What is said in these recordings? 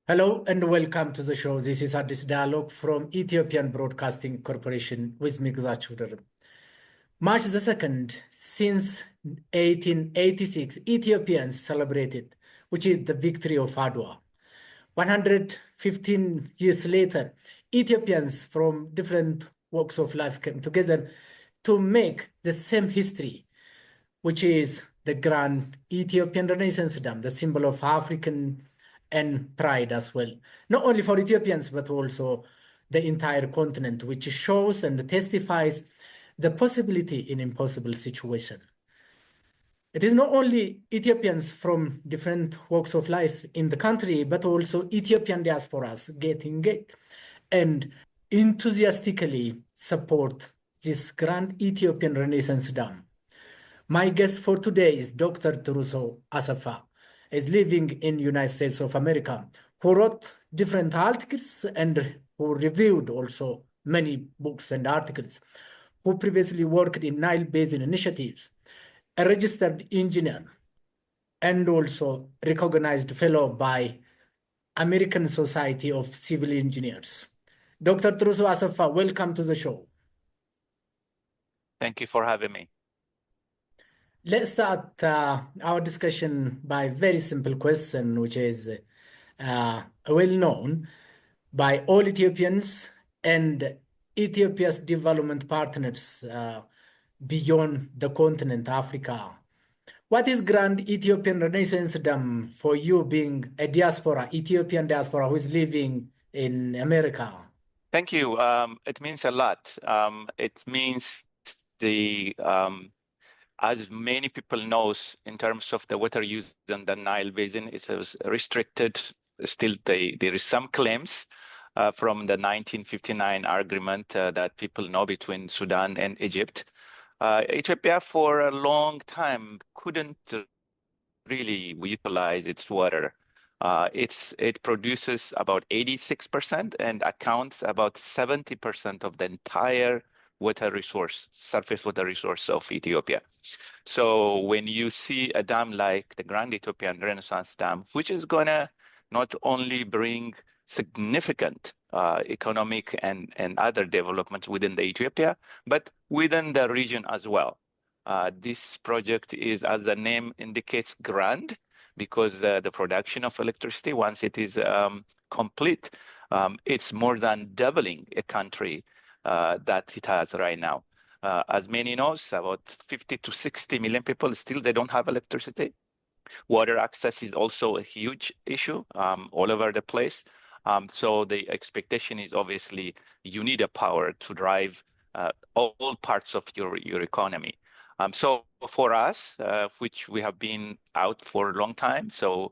Hello and welcome to the show. This is Addis Dialogue from Ethiopian Broadcasting Corporation with Migzachuder. March the 2nd, since 1886, Ethiopians celebrated, which is the victory of Adwa. 115 years later, Ethiopians from different walks of life came together to make the same history, which is the Grand Ethiopian Renaissance Dam, the symbol of African and pride as well, not only for Ethiopians, but also the entire continent, which shows and testifies the possibility in impossible situation. It is not only Ethiopians from different walks of life in the country, but also Ethiopian diasporas getting engaged and enthusiastically support this Grand Ethiopian Renaissance Dam. My guest for today is Dr. Tirusew Assefa, is living in United States of America, who wrote different articles and who reviewed also many books and articles, who previously worked in Nile Basin initiatives, a registered engineer, and also recognized fellow by American Society of Civil Engineers. Dr. Tirusew Assefa, welcome to the show. Thank you for having me. Let's start our discussion by a very simple question, which is well known by all Ethiopians and Ethiopia's development partners beyond the continent, Africa. What is Grand Ethiopian Renaissance Dam for you, being a diaspora, Ethiopian diaspora who is living in America? Thank you. It means a lot. It means as many people knows, in terms of the water use in the Nile Basin, it is restricted. Still, there is some claims from the 1959 agreement that people know between Sudan and Egypt. Ethiopia, for a long time, couldn't really utilize its water. It produces about 86% and accounts about 70% of the entire water resource, surface water resource of Ethiopia. So when you see a dam like the Grand Ethiopian Renaissance Dam, which is going to not only bring significant economic and other developments within the Ethiopia, but within the region as well. This project is, as the name indicates, grand, because the production of electricity, once it is complete, it's more than doubling a country that it has right now. As many knows, about 50 to 60 million people still, they don't have electricity. Water access is also a huge issue all over the place. So the expectation is obviously you need a power to drive all parts of your economy. So for us, which we have been out for a long time, so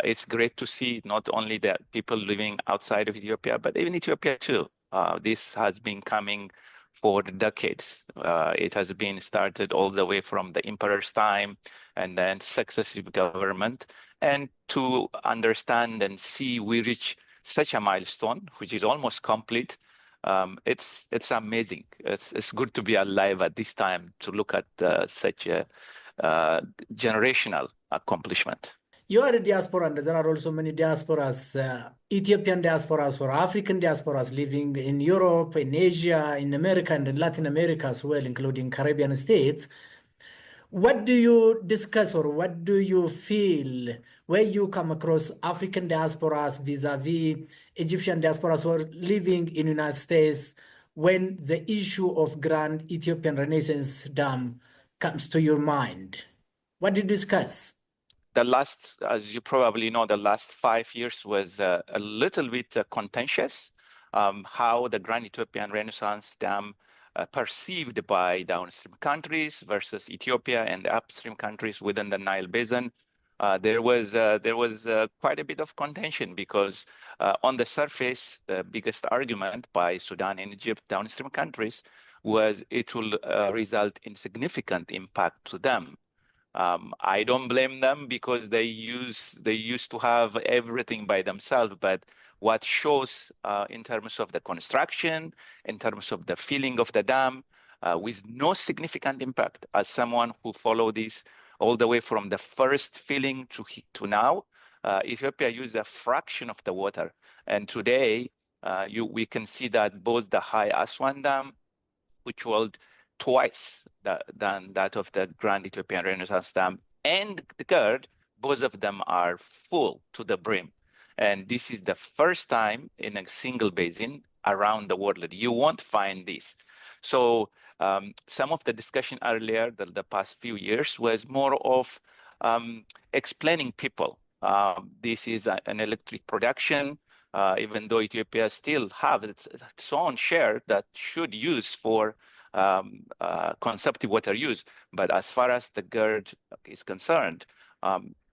it's great to see not only the people living outside of Ethiopia, but even Ethiopia too. This has been coming for decades. It has been started all the way from the emperor's time and then successive government. And to understand and see we reach such a milestone, which is almost complete, it's amazing. It's good to be alive at this time to look at such a generational accomplishment. You are a diaspora, and there are also many diasporas, Ethiopian diasporas or African diasporas living in Europe, in Asia, in America, and in Latin America as well, including Caribbean states. What do you discuss or what do you feel where you come across African diasporas vis-a-vis Egyptian diasporas who are living in the United States when the issue of Grand Ethiopian Renaissance Dam comes to your mind? What do you discuss? The last, as you probably know, the last 5 years was a little bit contentious. How the Grand Ethiopian Renaissance Dam perceived by downstream countries versus Ethiopia and the upstream countries within the Nile Basin. There was quite a bit of contention because on the surface, the biggest argument by Sudan and Egypt downstream countries was it will result in significant impact to them. I don't blame them because they used to have everything by themselves, but what shows in terms of the construction, in terms of the filling of the dam, with no significant impact, as someone who followed this all the way from the first filling to now, Ethiopia used a fraction of the water. And today, we can see that both the High Aswan Dam, which was twice than that of the Grand Ethiopian Renaissance Dam, and the GERD, both of them are full to the brim. And this is the first time in a single basin around the world. You won't find this. So some of the discussion earlier, the past few years, was more of explaining people. This is an electric production, even though Ethiopia still have its own share that should use for consumptive water use. But as far as the GERD is concerned,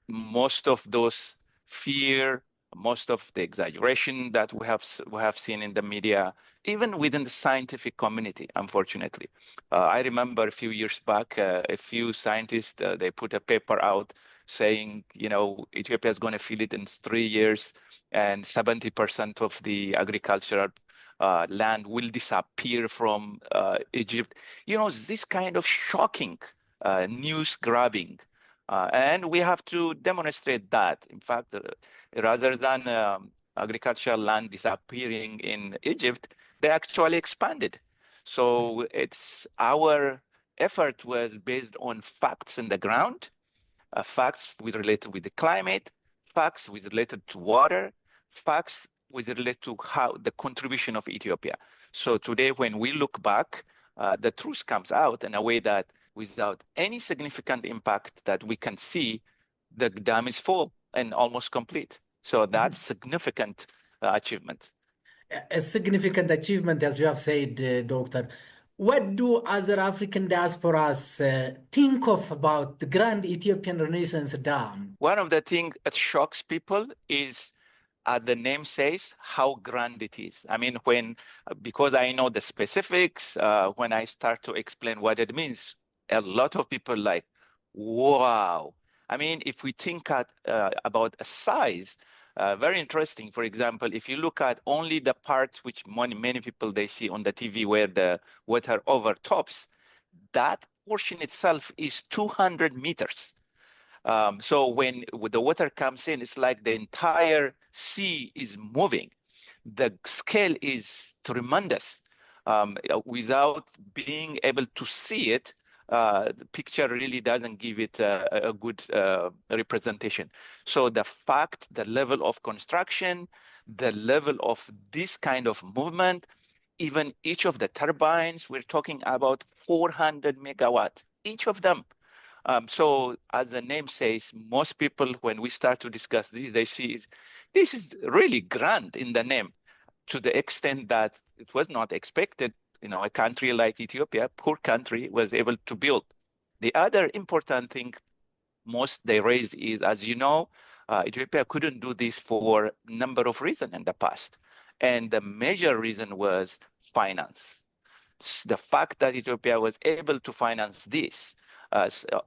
most of those fear, most of the exaggeration that we have seen in the media, even within the scientific community, unfortunately. I remember a few years back, a few scientists, they put a paper out saying, Ethiopia is going to feel it in 3 years, and 70% of the agricultural land will disappear from Egypt. This kind of shocking news grabbing. And we have to demonstrate that. In fact, rather than agricultural land disappearing in Egypt, they actually expanded. So our effort was based on facts in the ground, facts related with the climate, facts related to water, facts related to how the contribution of Ethiopia. So today, when we look back, the truth comes out in a way that without any significant impact that we can see, the dam is full and almost complete. So that's significant achievement. A significant achievement, as you have said, Doctor. What do other African diasporas think of about the Grand Ethiopian Renaissance Dam? One of the things that shocks people is, as the name says, how grand it is. I mean, because I know the specifics, when I start to explain what it means, a lot of people like, wow. I mean, if we think about a size, very interesting. For example, if you look at only the parts which many people they see on the TV where the water overtops, that portion itself is 200 meters. So when the water comes in, it's like the entire sea is moving. The scale is tremendous. Without being able to see it, the picture really doesn't give it a good representation. So the fact, the level of construction, the level of this kind of movement, even each of the turbines, we're talking about 400 megawatt, each of them. So as the name says, most people, when we start to discuss this, they see this is really grand in the name, to the extent that it was not expected, a country like Ethiopia, poor country, was able to build. The other important thing most they raise is, as you know, Ethiopia couldn't do this for a number of reasons in the past. And the major reason was finance. The fact that Ethiopia was able to finance this,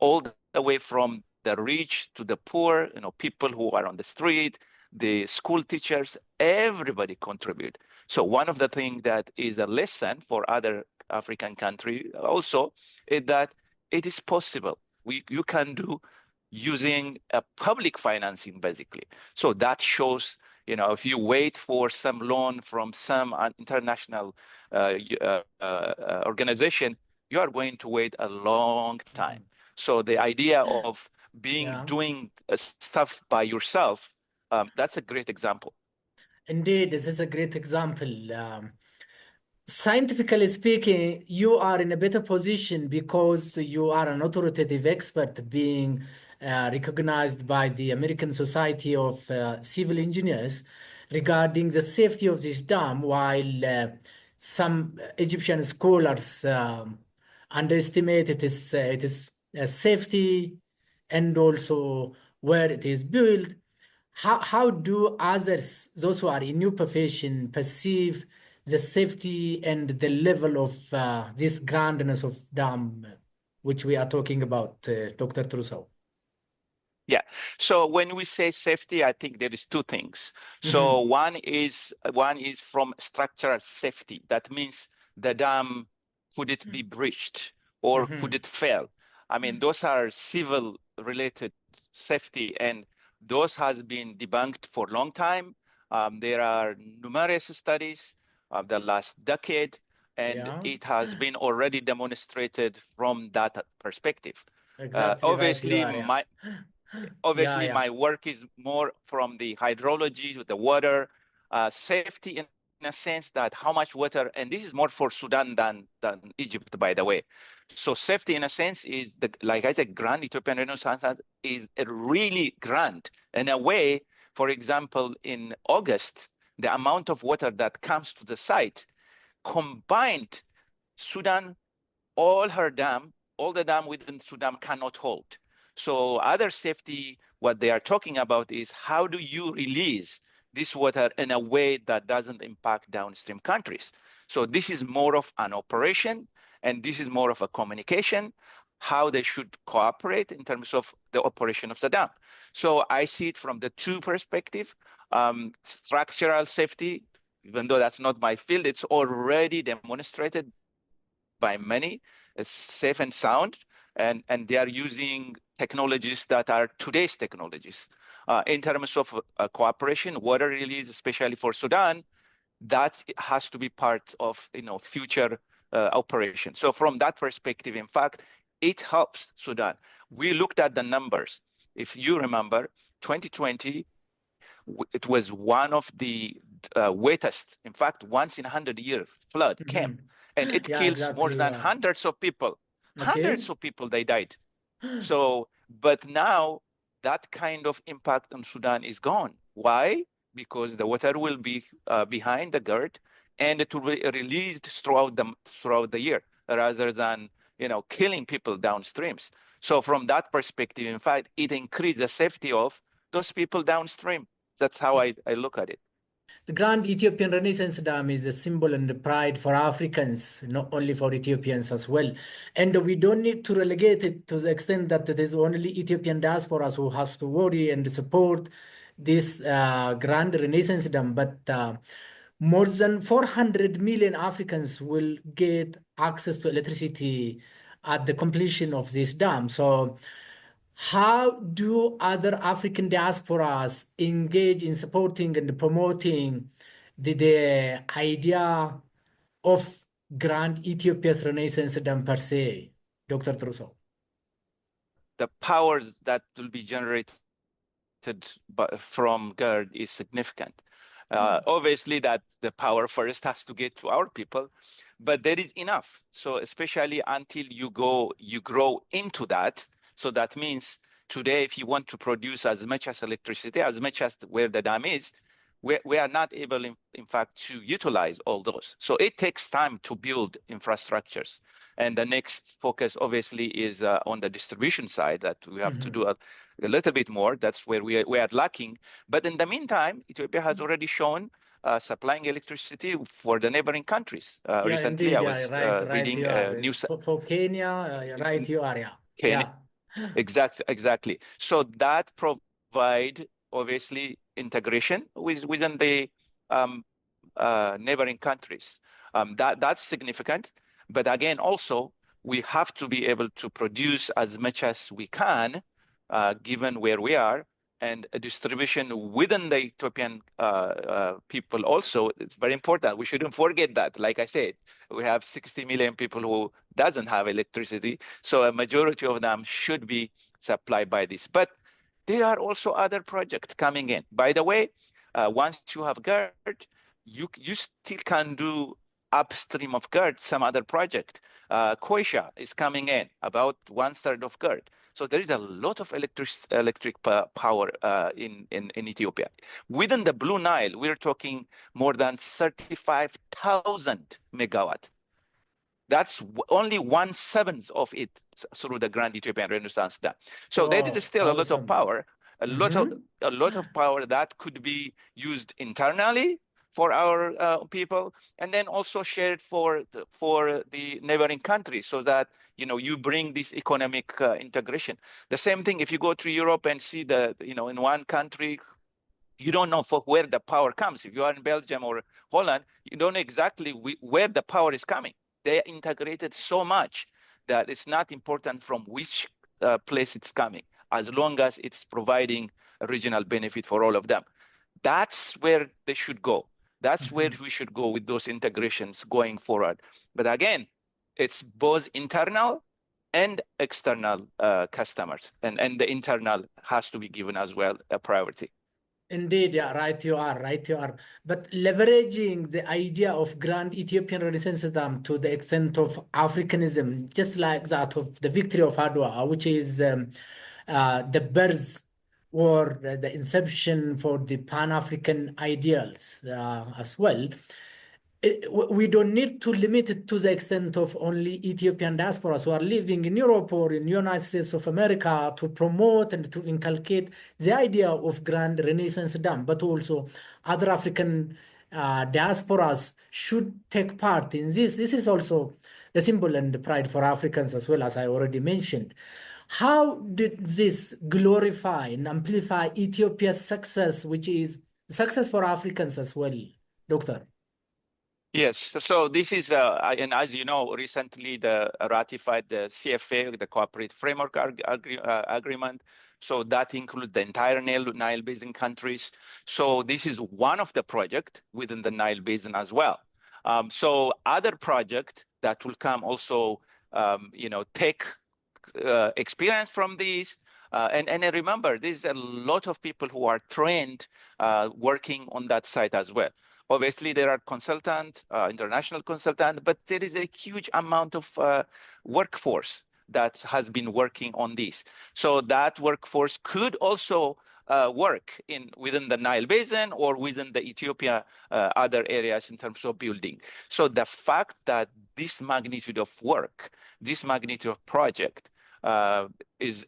all the way from the rich to the poor, people who are on the street, the school teachers, everybody contribute. So one of the things that is a lesson for other African countries also is that it is possible. You can do using a public financing, basically. So that shows, if you wait for some loan from some international organization, you are going to wait a long time. So the idea of doing stuff by yourself, that's a great example. Indeed, this is a great example. Scientifically speaking, you are in a better position because you are an authoritative expert being recognized by the American Society of Civil Engineers regarding the safety of this dam, while some Egyptian scholars underestimate its safety and also where it is built. How do others, those who are in your profession, perceive the safety and the level of this grandness of dam, which we are talking about, Dr. Tirusew? Yeah. So when we say safety, I think there is two things. So one is from structural safety. That means the dam, could it be breached or could it fail? I mean, those are civil related safety. And Those has been debunked for a long time. There are numerous studies of the last decade, and it has been already demonstrated from that perspective. Exactly right, you Obviously, are, yeah. my work is more from the hydrology, with the water safety, in a sense that how much water, and this is more for Sudan than Egypt, by the way. So safety, in a sense, is like I said, Grand Ethiopian Renaissance is really grand. In a way, for example, in August, the amount of water that comes to the site combined, Sudan, all the dam within Sudan cannot hold. So other safety, what they are talking about is how do you release this water in a way that doesn't impact downstream countries. So this is more of an operation, and this is more of a communication, how they should cooperate in terms of the operation of the dam. So I see it from the two perspectives. Structural safety, even though that's not my field, it's already demonstrated by many, is safe and sound, and they are using technologies that are today's technologies. In terms of cooperation, water release, especially for Sudan, that has to be part of future operation. So from that perspective, in fact, it helps Sudan. We looked at the numbers. If you remember, 2020, it was one of the wettest, in fact, once in 100-year flood came, and it Yeah, kills more exactly, you than are. hundreds of people. Okay. Hundreds of people, they died. So, but now that kind of impact on Sudan is gone. Why? Because the water will be behind the GERD, and it will be released throughout the year, rather than killing people downstreams. So from that perspective, in fact, it increases the safety of those people downstream. That's how I look at it. The Grand Ethiopian Renaissance Dam is a symbol and a pride for Africans, not only for Ethiopians as well. And we don't need to relegate it to the extent that it is only Ethiopian diasporas who have to worry and support this Grand Renaissance Dam. But more than 400 million Africans will get access to electricity at the completion of this dam. So how do other African diasporas engage in supporting and promoting the idea of Grand Ethiopia's Renaissance Dam per se, Dr. Tirusew? The power that will be generated from GERD is significant. Obviously, that the power first has to get to our people, but there is enough. So especially until you grow into that. So that means today, if you want to produce as much as electricity, as much as where the dam is, we are not able, in fact, to utilize all those. So it takes time to build infrastructures. And the next focus, obviously, is on the distribution side, that we have to do a little bit more. That's where we are lacking. But in the meantime, Ethiopia has already shown supplying electricity for the neighboring countries. Recently, Indeed, I yeah, was right, reading you are. news. For Kenya, right, you are, yeah. Kenya, exactly. So that provide, obviously, integration within the neighboring countries. That's significant. But again, also, we have to be able to produce as much as we can, given where we are, and a distribution within the Ethiopian people also. It's very important. We shouldn't forget that. Like I said, we have 60 million people who doesn't have electricity. So a majority of them should be supplied by this. But there are also other projects coming in. By the way, once you have GERD, you still can do upstream of GERD some other project. Koisha is coming in, about 1/3 of GERD. So there is a lot of electric power in Ethiopia. Within the Blue Nile, we're talking more than 35,000 megawatt. That's only 1/7 of it through the Grand Ethiopian Renaissance Dam. So there is Wow, still a lot of awesome. power, a lot of power that could be used internally for our people, and then also shared for the neighboring countries, so that you bring this economic integration. The same thing if you go to Europe and see in one country, you don't know where the power comes. If you are in Belgium or Holland, you don't know exactly where the power is coming. They integrated so much that it's not important from which place it's coming. as long as it's providing a regional benefit for all of them. That's where they should go. That's where we should go with those integrations going forward. But again, it's both internal and external customers, and the internal has to be given as well a priority. Indeed, yeah, right you are, right you are. But leveraging the idea of Grand Ethiopian Renaissance Dam to the extent of Africanism, just like that of the victory of Adwa, which is the birth or the inception for the Pan-African ideals as well. We don't need to limit it to the extent of only Ethiopian diasporas who are living in Europe or in the United States of America to promote and to inculcate the idea of Grand Renaissance Dam, but also other African diasporas should take part in this. This is also the symbol and the pride for Africans as well, as I already mentioned. How did this glorify and amplify Ethiopia's success, which is success for Africans as well, Doctor? Yes, so this is, and as you know, recently ratified the CFA, the Cooperative Framework Agreement. So that includes the entire Nile Basin countries. So this is one of the projects within the Nile Basin as well. So other projects that will come also, take experience from these. And remember, there's a lot of people who are trained working on that site as well. Obviously, there are consultants, international consultants, but there is a huge amount of workforce that has been working on this. So that workforce could also work within the Nile Basin or within the Ethiopia other areas in terms of building. So the fact that this magnitude of work, this magnitude of project is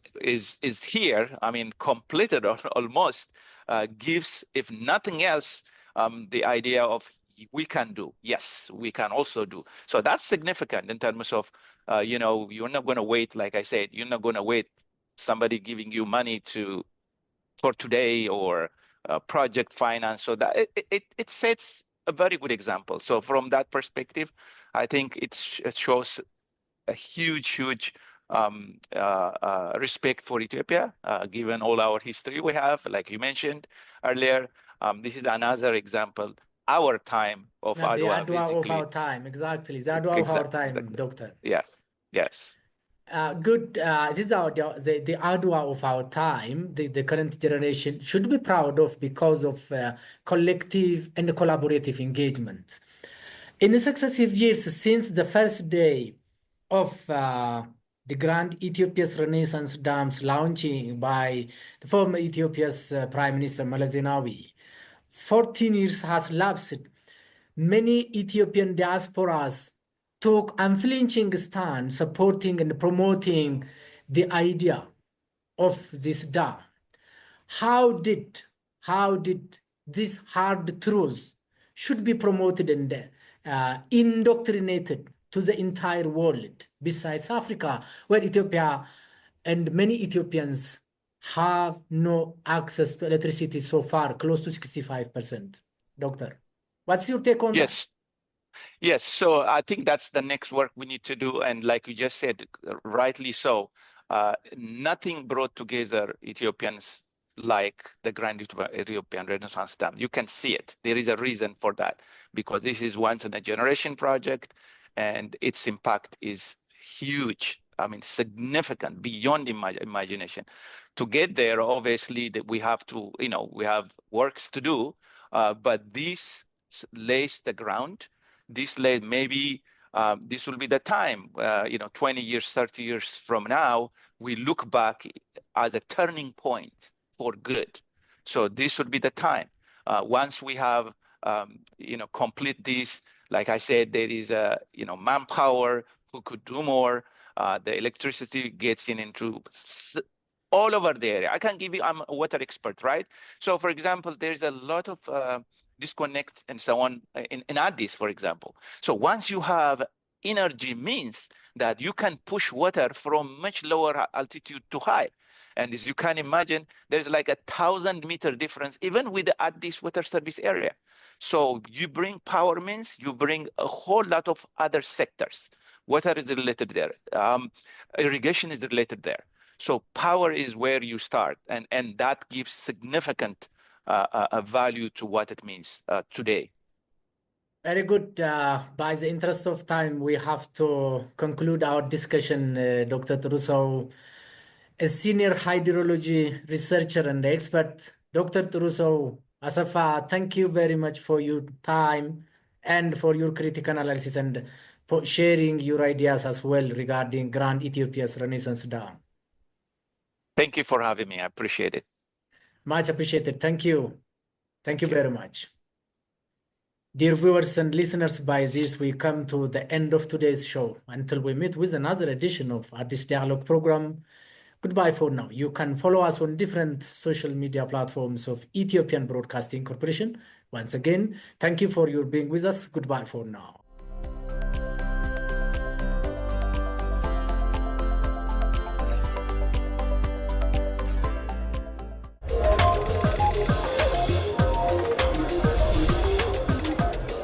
here, I mean, completed almost, gives, if nothing else, the idea of we can do. Yes, we can also do. So that's significant in terms of, you're not going to wait, like I said, you're not going to wait somebody giving you money for today or project finance. So that it sets a very good example. So from that perspective, I think it shows a huge respect for Ethiopia, given all our history we have, like you mentioned earlier. This is another example, our time of Adwa. The Adwa basically. of our time, exactly. The Adwa of our time, Doctor. Yeah, yes. Good. This is the Adwa of our time. The current generation should be proud of because of collective and collaborative engagement. In the successive years since the first day of the Grand Ethiopia's Renaissance Dams launching by the former Ethiopia's Prime Minister Meles Zenawi, 14 years has lapsed. Many Ethiopian diasporas took unflinching stand supporting and promoting the idea of this dam. How did this hard truth should be promoted and indoctrinated to the entire world besides Africa, where Ethiopia and many Ethiopians have no access to electricity so far, close to 65%. Doctor, what's your take on that? Yes, so I think that's the next work we need to do. And like you just said, rightly so, nothing brought together Ethiopians like the Grand Ethiopian Renaissance Dam. You can see it. There is a reason for that, because this is once in a generation project and its impact is huge. I mean, significant, beyond imagination. To get there, obviously, that we have to, we have works to do, but this lays the ground. This laid maybe this will be the time, 20 years, 30 years from now, we look back as a turning point for good. So this would be the time. Once we have, complete this, like I said, there is a, manpower who could do more. The electricity gets into all over the area. I can give you, I'm a water expert, right? So for example, there's a lot of disconnect and so on in Addis, for example. So once you have energy means that you can push water from much lower altitude to high. And as you can imagine, there's like 1,000-meter difference, even with the Addis water service area. So you bring power means, you bring a whole lot of other sectors. Water is related there. Irrigation is related there. So power is where you start, and that gives significant value to what it means today. Very good. By the interest of time, we have to conclude our discussion, Dr. Tirusew, a senior hydrology researcher and expert. Dr. Tirusew Assefa, thank you very much for your time and for your critical analysis and for sharing your ideas as well regarding Grand Ethiopia's Renaissance Dam. Thank you for having me. I appreciate it. Much appreciated. Thank you. Thank you very much. Dear viewers and listeners, by this we come to the end of today's show. Until we meet with another edition of Addis Dialogue program, goodbye for now. You can follow us on different social media platforms of Ethiopian Broadcasting Corporation. Once again, thank you for your being with us. Goodbye for now.